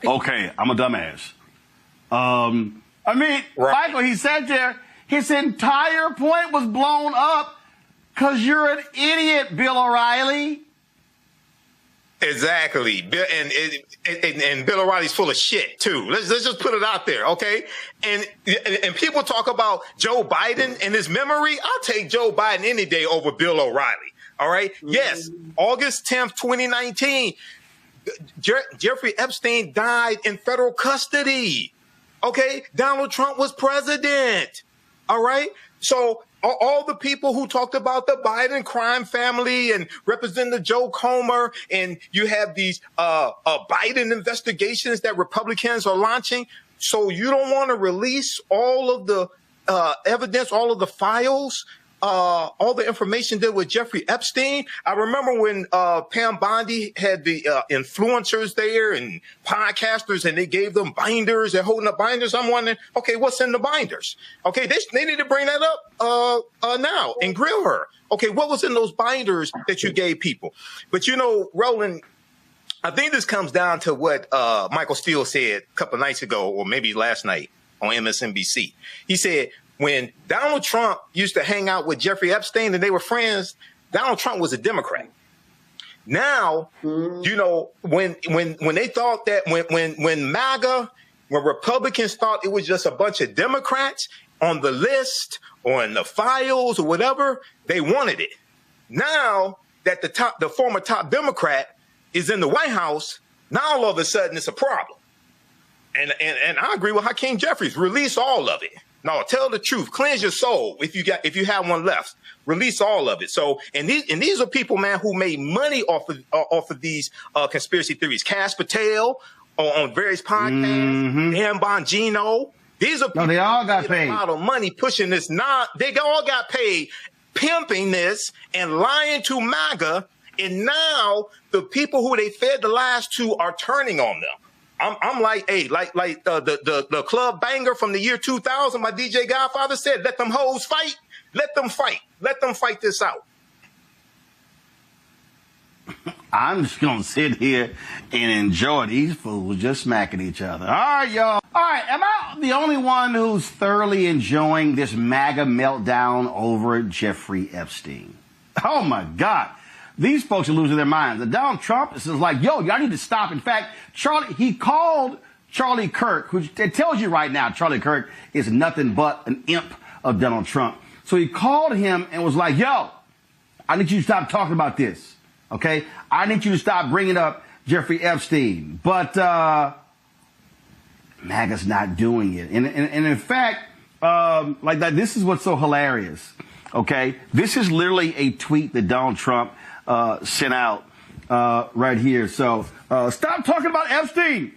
okay, I'm a dumbass. I mean, right. Michael, he said there, his entire point was blown up because you're an idiot, Bill O'Reilly. Exactly. And Bill O'Reilly's full of shit, too. Let's just put it out there, okay? And people talk about Joe Biden and his memory. I'll take Joe Biden any day over Bill O'Reilly, all right? Yes, August 10th, 2019, Jeffrey Epstein died in federal custody, okay? Donald Trump was president, all right? So all the people who talked about the Biden crime family and Representative Joe Comer, and you have these Biden investigations that Republicans are launching. So you don't want to release all of the evidence, all of the files, all the information there with Jeffrey Epstein. I remember when Pam Bondi had the influencers there and podcasters, and they gave them binders. They're holding up binders. I'm wondering, okay, what's in the binders? Okay, they need to bring that up now and grill her. Okay, what was in those binders that you gave people? But you know, Roland, I think this comes down to what Michael Steele said a couple of nights ago, or maybe last night on MSNBC. He said, when Donald Trump used to hang out with Jeffrey Epstein and they were friends, Donald Trump was a Democrat. Now, you know, when they thought that when MAGA, when Republicans thought it was just a bunch of Democrats on the list or in the files or whatever, they wanted it. Now that the former top Democrat is in the White House, now all of a sudden it's a problem. And I agree with Hakeem Jeffries. Release all of it. No, tell the truth. Cleanse your soul if you have one left. Release all of it. So, and these are people, man, who made money off of these conspiracy theories. Cash Patel on various podcasts. Dan Bongino. These are people they all got paid a lot of money pushing this. They all got paid pimping this and lying to MAGA. And now the people who they fed the lies to are turning on them. I'm like, hey, like the club banger from the year 2000, my DJ Godfather said, let them hoes fight. Let them fight. Let them fight this out. I'm just going to sit here and enjoy these fools just smacking each other. All right, y'all. All right, am I the only one who's thoroughly enjoying this MAGA meltdown over Jeffrey Epstein? Oh, my God. These folks are losing their minds. And Donald Trump is like, yo, y'all need to stop. In fact, he called Charlie Kirk, which it tells you right now, Charlie Kirk is nothing but an imp of Donald Trump. So he called him and was like, yo, I need you to stop talking about this. Okay? I need you to stop bringing up Jeffrey Epstein. But MAGA's not doing it. And in fact, like that, this is what's so hilarious. Okay? This is literally a tweet that Donald Trump sent out right here. So stop talking about Epstein.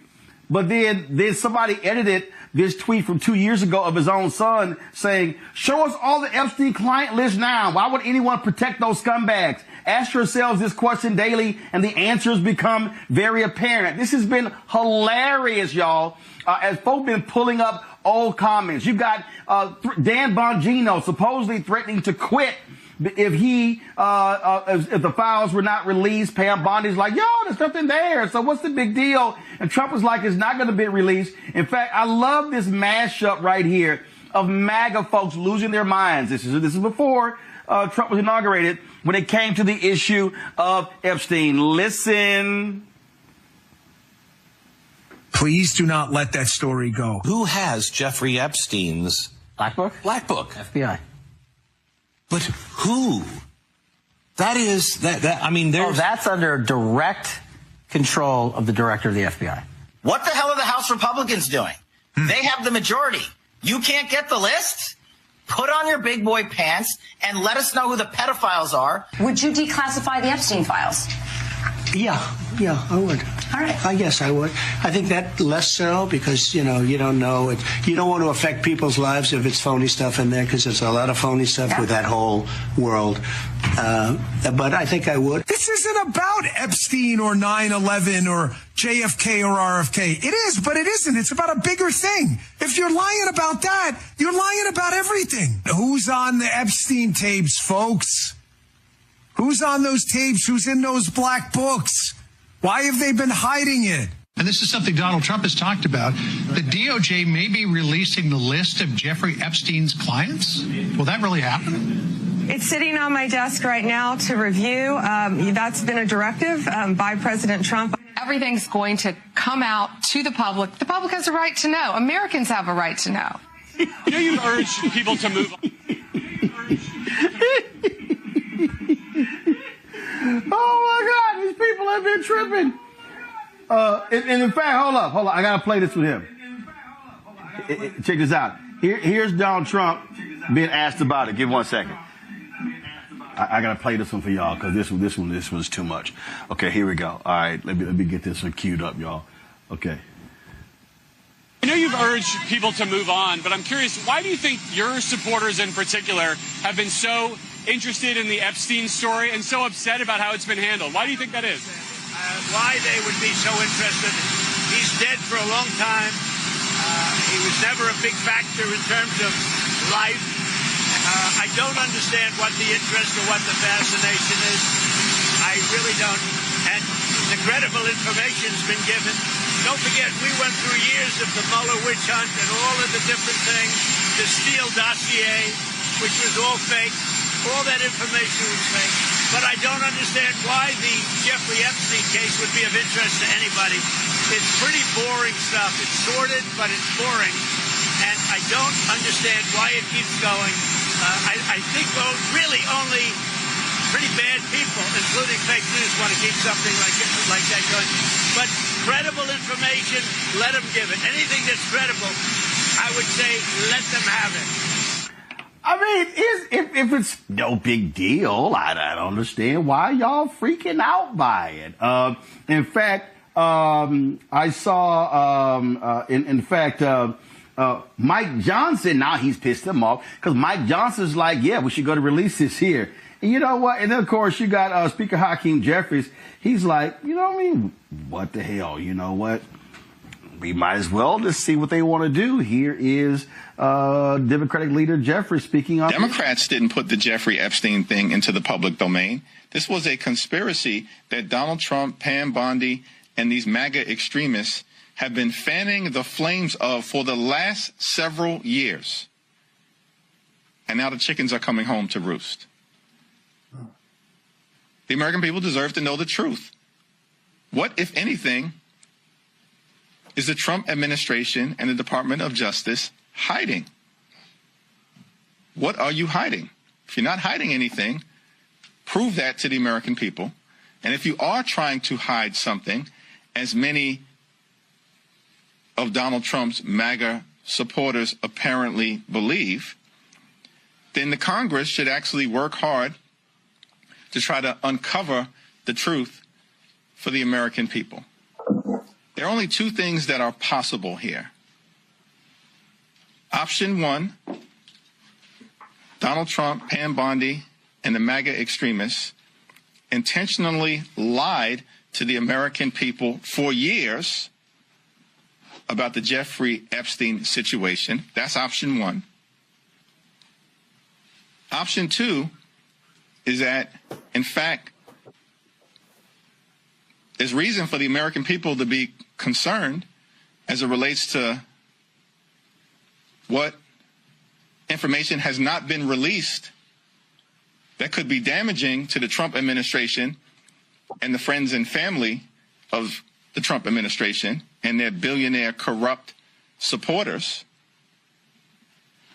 But then somebody edited this tweet from 2 years ago of his own son saying, show us all the Epstein client list now. Why would anyone protect those scumbags? Ask yourselves this question daily, and the answers become very apparent. This has been hilarious, y'all, as folks been pulling up old comments. You got Dan Bongino supposedly threatening to quit if if the files were not released. Pam Bondi's like, yo, there's nothing there. So what's the big deal? And Trump is like, it's not going to be released. In fact, I love this mashup right here of MAGA folks losing their minds. This is before Trump was inaugurated, when it came to the issue of Epstein. Listen. Please do not let that story go. Who has Jeffrey Epstein's Black Book? Black Book? FBI. But who? That is I mean, there's. Oh, that's under direct control of the director of the FBI. What the hell are the House Republicans doing? They have the majority. You can't get the list? Put on your big boy pants and let us know who the pedophiles are. Would you declassify the Epstein files? Yeah, I would. All right. I guess I would. I think that less so because, you don't know it. You don't want to affect people's lives if it's phony stuff in there, because there's a lot of phony stuff with that whole world. But I think I would. This isn't about Epstein or 9/11 or JFK or RFK. It is, but it isn't. It's about a bigger thing. If you're lying about that, you're lying about everything. Who's on the Epstein tapes, folks? Who's on those tapes? Who's in those black books? Why have they been hiding it? And this is something Donald Trump has talked about. The DOJ may be releasing the list of Jeffrey Epstein's clients. Will that really happen? It's sitting on my desk right now to review. That's been a directive by President Trump. Everything's going to come out to the public. The public has a right to know. Americans have a right to know. You know, you've urged people to move on. Oh my God, these people have been tripping. And in fact, hold up. I gotta play this with him. Check this out. Here's Donald Trump being asked about it. Give 1 second. I gotta play this one for y'all because this one's too much. Okay, here we go. All right, let me get this one queued up, y'all. Okay. I know you've urged people to move on, but I'm curious, why do you think your supporters in particular have been so interested in the Epstein story and so upset about how it's been handled? Why do you think that is? Why they would be so interested. He's dead for a long time. He was never a big factor in terms of life. I don't understand what the interest or what the fascination is. I really don't. And the credible information's been given. Don't forget, we went through years of the Mueller witch hunt and all of the different things, the Steele dossier, which was all fake. All that information was fake. But I don't understand why the Jeffrey Epstein case would be of interest to anybody. It's pretty boring stuff. It's sordid, but it's boring. And I don't understand why it keeps going. I think really only pretty bad people, including fake news, want to keep something like that going. But credible information, let them give it. Anything that's credible, I would say let them have it. I mean, if it's no big deal, I don't understand why y'all freaking out by it. In fact, I saw, in fact, Mike Johnson, now he's pissed him off because Mike Johnson's like, yeah, we should go to release this here. And you know what? And then, of course, you got Speaker Hakeem Jeffries. He's like, you know what I mean? What the hell? You know what? We might as well just see what they want to do. Here is Democratic leader Jeffries speaking on. Democrats didn't put the Jeffrey Epstein thing into the public domain. This was a conspiracy that Donald Trump, Pam Bondi, and these MAGA extremists have been fanning the flames of for the last several years. And now the chickens are coming home to roost. The American people deserve to know the truth. What, if anything, is the Trump administration and the Department of Justice hiding? What are you hiding? If you're not hiding anything, prove that to the American people. And if you are trying to hide something, as many of Donald Trump's MAGA supporters apparently believe, then the Congress should actually work hard to try to uncover the truth for the American people. There are only two things that are possible here. Option one, Donald Trump, Pam Bondi, and the MAGA extremists intentionally lied to the American people for years about the Jeffrey Epstein situation. That's option one. Option two is that, in fact, there's reason for the American people to be concerned as it relates to what information has not been released that could be damaging to the Trump administration and the friends and family of the Trump administration and their billionaire corrupt supporters.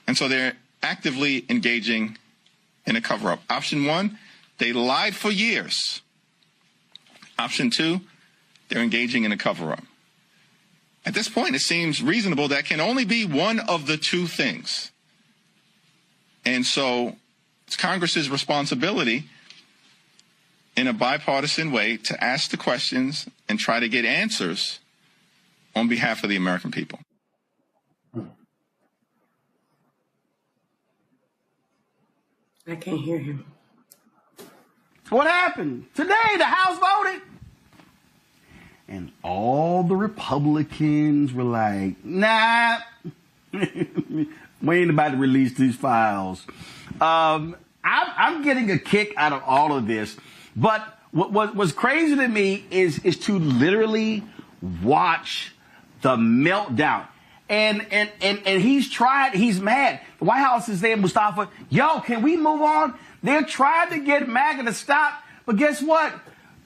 And so they're actively engaging in a cover-up. Option one, they lied for years. Option two, they're engaging in a cover-up. At this point, it seems reasonable that can only be one of the two things. And so it's Congress's responsibility in a bipartisan way to ask the questions and try to get answers on behalf of the American people. I can't hear him. What happened? Today, the House voted. And all the Republicans were like, nah, we ain't about to release these files. I'm getting a kick out of all of this. But what's crazy to me is to literally watch the meltdown. And he's mad. The White House is saying, Mustafa, yo, can we move on? They're trying to get MAGA to stop, but guess what?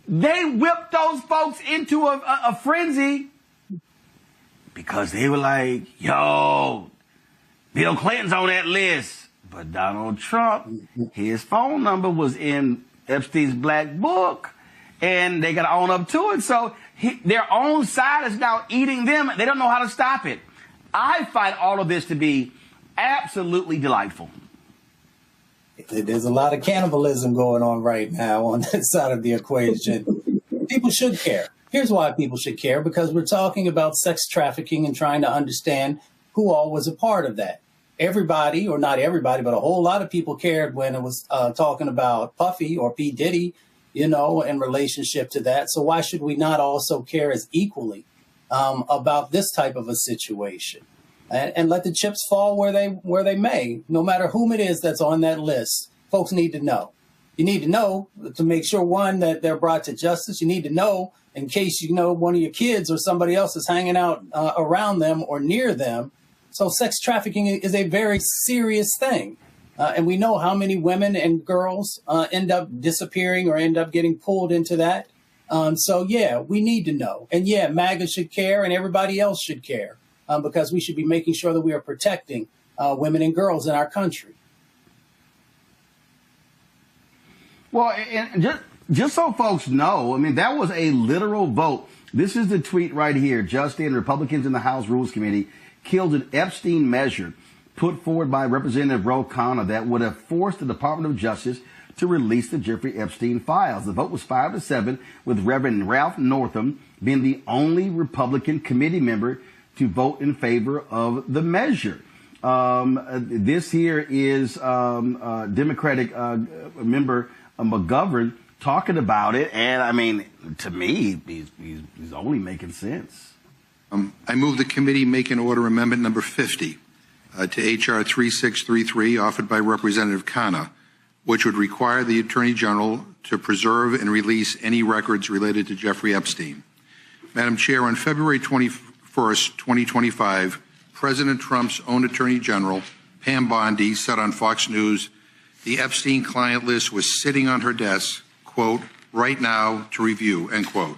They whipped those folks into a frenzy because they were like, yo, Bill Clinton's on that list. But Donald Trump, his phone number was in Epstein's black book, and they got to own up to it. So their own side is now eating them. They don't know how to stop it. I find all of this to be absolutely delightful. There's a lot of cannibalism going on right now on that side of the equation. People should care. Here's why people should care, because we're talking about sex trafficking and trying to understand who all was a part of that. Everybody, or not everybody, but a whole lot of people cared when it was talking about Puffy or P. Diddy, you know, in relationship to that. So why should we not also care as equally about this type of a situation? And let the chips fall where they may, no matter whom it is that's on that list. Folks need to know. You need to know to make sure, one, that they're brought to justice. You need to know in case you know one of your kids or somebody else is hanging out around them or near them. So sex trafficking is a very serious thing. And we know how many women and girls end up disappearing or end up getting pulled into that. So, yeah, we need to know. And, yeah, MAGA should care and everybody else should care. Because we should be making sure that we are protecting women and girls in our country. Well, and just so folks know, I mean, that was a literal vote. This is the tweet right here. Just in, Republicans in the House Rules Committee killed an Epstein measure put forward by Representative Ro Khanna that would have forced the Department of Justice to release the Jeffrey Epstein files. The vote was 5-7, with Reverend Ralph Northam being the only Republican committee member to vote in favor of the measure. This here is Democratic member McGovern talking about it, and I mean, to me, he's only making sense. I move the committee make an order amendment number 50 to H.R. 3633, offered by Representative Khanna, which would require the Attorney General to preserve and release any records related to Jeffrey Epstein. Madam Chair, on February 21st, 2025, President Trump's own Attorney General, Pam Bondi, said on Fox News, the Epstein client list was sitting on her desk, quote, right now to review, end quote.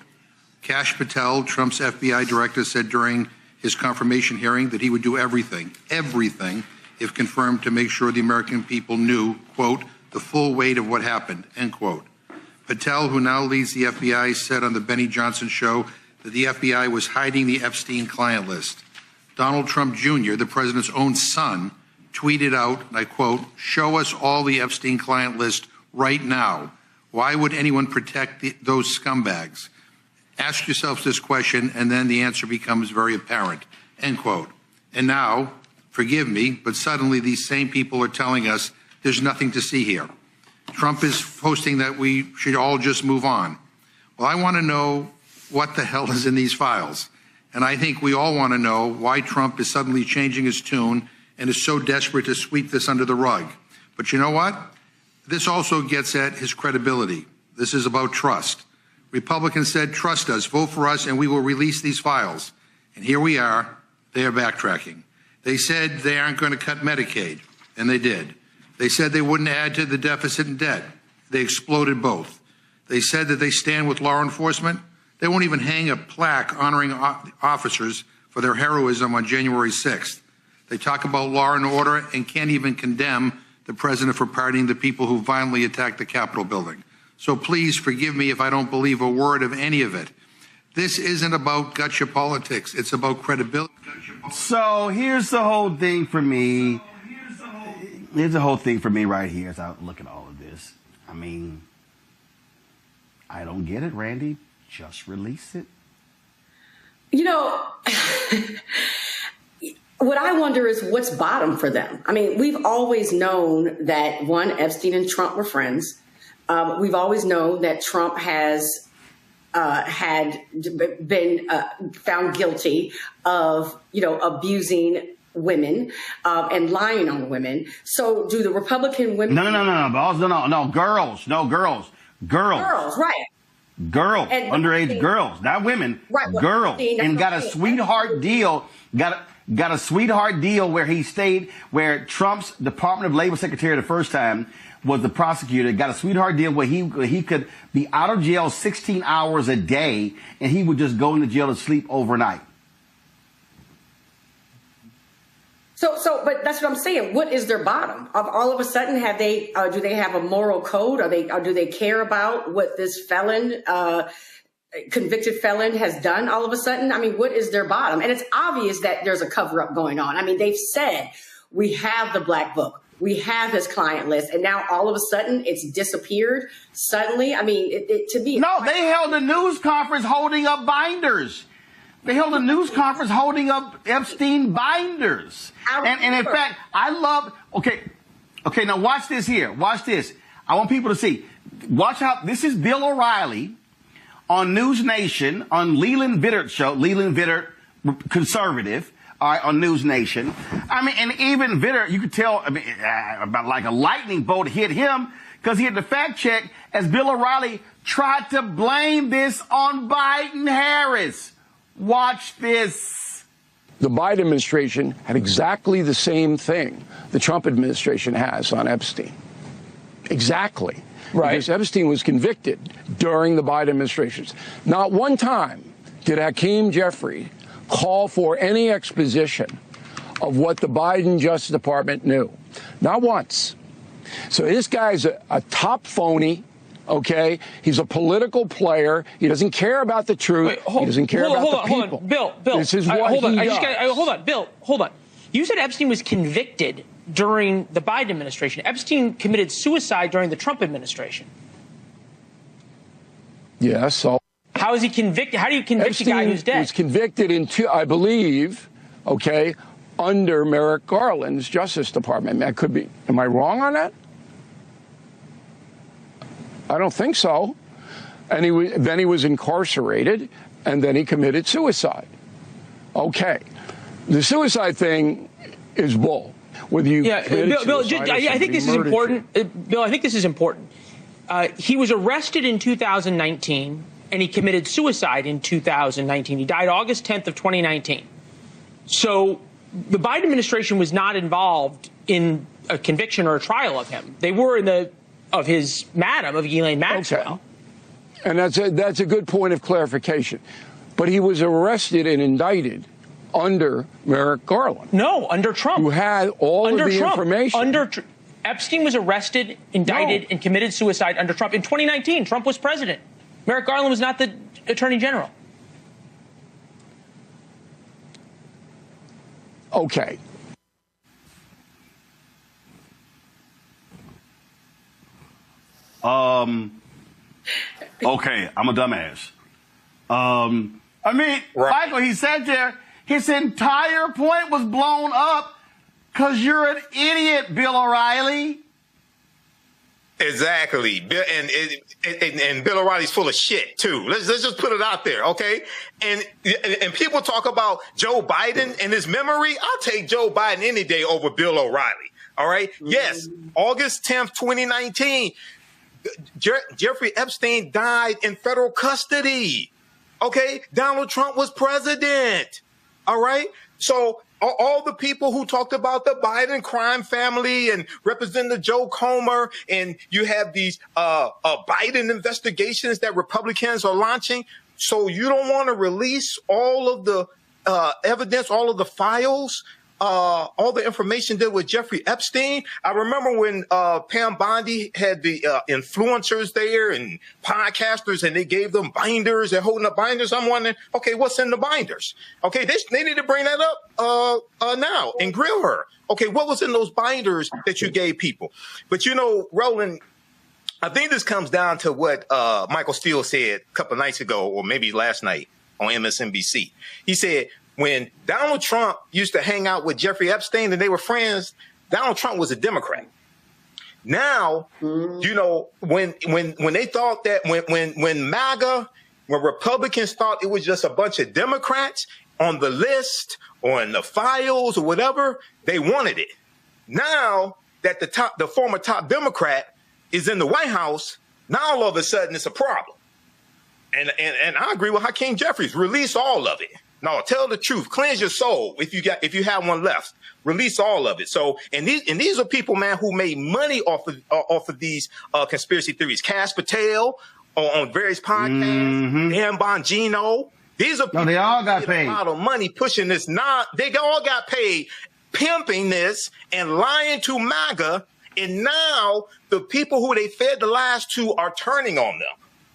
Kash Patel, Trump's FBI director, said during his confirmation hearing that he would do everything, if confirmed, to make sure the American people knew, quote, the full weight of what happened, end quote. Patel, who now leads the FBI, said on the Benny Johnson show that the FBI was hiding the Epstein client list. Donald Trump Jr., the president's own son, tweeted out, and I quote, show us all the Epstein client list right now. Why would anyone protect those scumbags? Ask yourselves this question, and then the answer becomes very apparent, end quote. And now, forgive me, but suddenly these same people are telling us there's nothing to see here. Trump is posting that we should all just move on. Well, I want to know what the hell is in these files. And I think we all want to know why Trump is suddenly changing his tune and is so desperate to sweep this under the rug. But you know what? This also gets at his credibility. This is about trust. Republicans said, trust us, vote for us, and we will release these files. And here we are. They are backtracking. They said they aren't going to cut Medicaid, and they did. They said they wouldn't add to the deficit and debt. They exploded both. They said that they stand with law enforcement. They won't even hang a plaque honoring officers for their heroism on January 6th. They talk about law and order and can't even condemn the president for pardoning the people who violently attacked the Capitol building. So please forgive me if I don't believe a word of any of it. This isn't about gotcha politics. It's about credibility. So here's the whole thing for me. Here's the whole thing for me right here as I look at all of this. I mean, I don't get it, Randy. Just release it. You know, what I wonder is what's bottom for them. I mean, we've always known that, one, Epstein and Trump were friends. We've always known that Trump has had been found guilty of, abusing women and lying on women. So do the Republican women... No, girls. Girls, right. Girls, And underage girls, not women, Right, well, girls, see, that's and got a what I'm saying. sweetheart deal. Got a sweetheart deal where he stayed, where Trump's Department of Labor Secretary the first time was the prosecutor. Got a sweetheart deal where he could be out of jail 16 hours a day, and he would just go into jail to sleep overnight. But that's what I'm saying. What is their bottom? All of a sudden, have they? Do they have a moral code? Do they care about what this felon, convicted felon, has done? All of a sudden, I mean, what is their bottom? And it's obvious that there's a cover up going on. I mean, they've said we have the black book, we have his client list, and now all of a sudden it's disappeared. Suddenly, I mean, to me, no, they held a news conference holding up binders. They held a news conference holding up Epstein binders. And in fact, I love, okay, now watch this here. Watch this. I want people to see. Watch how, this is Bill O'Reilly on News Nation, on Leland Vittert show, Leland Vittert, conservative, all right, on News Nation. I mean, and even Vittert, you could tell, I mean, about like a lightning bolt hit him because he had to fact check as Bill O'Reilly tried to blame this on Biden-Harris. Watch this. The Biden administration had exactly the same thing the Trump administration has on Epstein. Exactly. Right. Because Epstein was convicted during the Biden administration. Not one time did Hakeem Jeffrey call for any exposition of what the Biden Justice Department knew. Not once. So this guy's a top phony. Okay, he's a political player. He doesn't care about the truth. He doesn't care about the people. Hold on, Bill. This is what hold on. he does. Hold on, Bill. Hold on. You said Epstein was convicted during the Biden administration. Epstein committed suicide during the Trump administration. Yeah. So how is he convicted? How do you convict Epstein a guy who's dead? was convicted in I believe, okay, under Merrick Garland's Justice Department. That could be. Am I wrong on that? I don't think so. And then he was incarcerated, and then he committed suicide. Okay. The suicide thing is bull. Whether you Bill, I think this is important. Bill, I think this is important. He was arrested in 2019, and he committed suicide in 2019. He died August 10th of 2019. So the Biden administration was not involved in a conviction or a trial of him. They were in of his madam, of Ghislaine Maxwell. Okay. And that's a good point of clarification. But he was arrested and indicted under Merrick Garland. No, under Trump. Who had all of the information. Epstein was arrested, indicted, and committed suicide under Trump. In 2019, Trump was president. Merrick Garland was not the attorney general. Okay. Okay, I'm a dumbass. I mean, right. Michael, he sat there, his entire point was blown up because you're an idiot, Bill O'Reilly. Exactly. And Bill O'Reilly's full of shit too. Let's just put it out there, okay? And people talk about Joe Biden and his memory. I'll take Joe Biden any day over Bill O'Reilly. All right? Yes, August 10th, 2019. Jeffrey Epstein died in federal custody. Okay? Donald Trump was president. All right? So all the people who talked about the Biden crime family and Representative Joe Comer, and you have these Biden investigations that Republicans are launching. So you don't want to release all of the evidence, all of the files, all the information there with Jeffrey Epstein. I remember when Pam Bondi had the influencers there and podcasters, and they gave them binders. They're holding up binders. I'm wondering, okay, what's in the binders? Okay, they need to bring that up now and grill her. Okay, what was in those binders that you gave people? But you know, Roland, I think this comes down to what Michael Steele said a couple of nights ago, or maybe last night on MSNBC. He said, when Donald Trump used to hang out with Jeffrey Epstein and they were friends, Donald Trump was a Democrat. Now, you know, when they thought that when MAGA, when Republicans thought it was just a bunch of Democrats on the list or in the files or whatever, they wanted it. Now that the former top Democrat is in the White House, now all of a sudden it's a problem. And I agree with Hakeem Jeffries. Release all of it. No, tell the truth. Cleanse your soul if you have one left. Release all of it. So, and these are people, man, who made money off of these conspiracy theories. Cass Patel on various podcasts. Dan Bongino. These are people they all got who paid a lot of money pushing this. They all got paid, pimping this and lying to MAGA. And now the people who they fed the lies to are turning on them.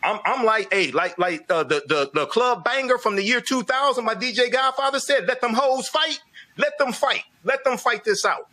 I'm like, hey, like the club banger from the year 2000. My DJ Godfather said, "Let them hoes fight. Let them fight. Let them fight this out."